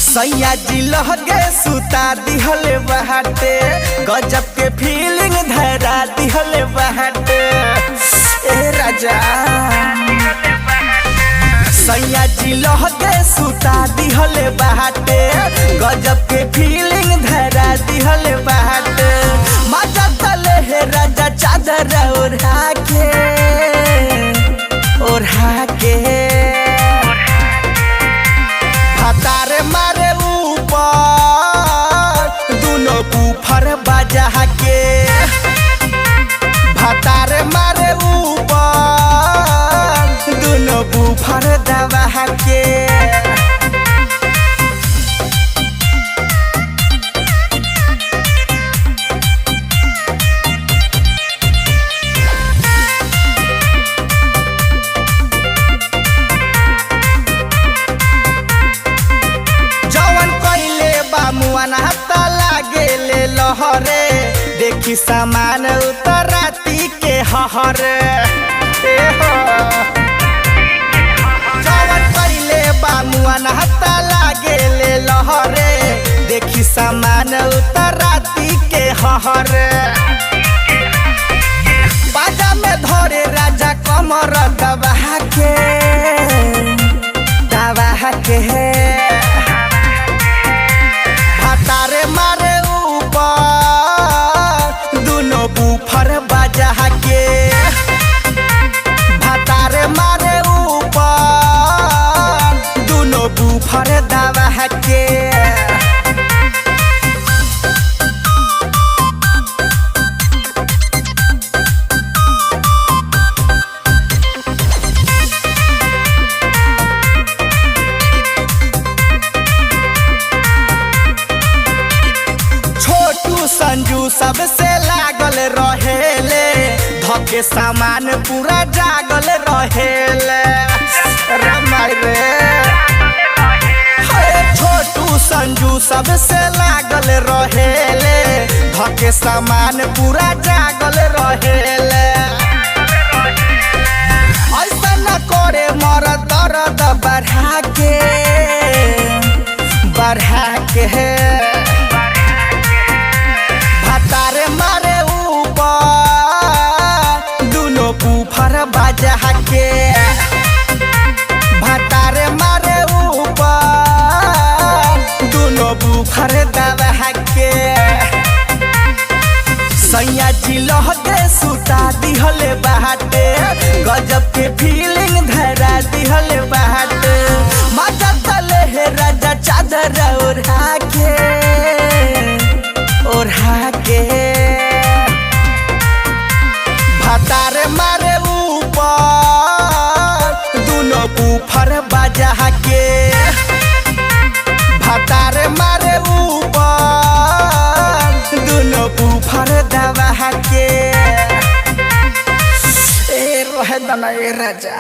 सैया जी लहगे सुता दिहले बहाटे गजब के फीलिंग धरा दिहले बहाटे ए राजा। सैया जी लहगे सुता दिहले बहाटे गजब के फीलिंग धरा दिहले बहाटे मजा तले है राजा चादर ओढ़ा के हतारे मारे ऊपर दोनों बूफर बजा के भतारे मारे ऊपर दोनों बूफर दबा के। लहरे देखी सामान उतराती के हहरे जवन पहले बामुआ नहता लागे ले लहरे देखी सामान उतराती के हहरे बाजा में धरे राजा कमर दबा के भतारे मारे बूफर बजा के भतारे मारे ऊपर दोनों बूफर दबा के। छोटू संजू सबसे लागल रहेले धके सामान पूरा जागल रहेले रमाई रे। छोटू संजू सबसे लागल रहेले धके सामान पूरा जागल रहेले ऐसा न करे मर दर्द बढ़ा के भतारे मारे ऊपर दोनों बूफर बजा के भतारे मारे ऊपर दोनों बूफर दबा के। सैया जी लहगे सुता दिहले बहाटे गजब के फीलिंग धरा दिहले बहाटे मजा तले है राजा चादर ओढ़ा के भतारे मारे ऊपर दोनों बूफर बजा के भतारे मारे ऊपर दोनों बूफर दबा के। ए रहे दना ए राजा।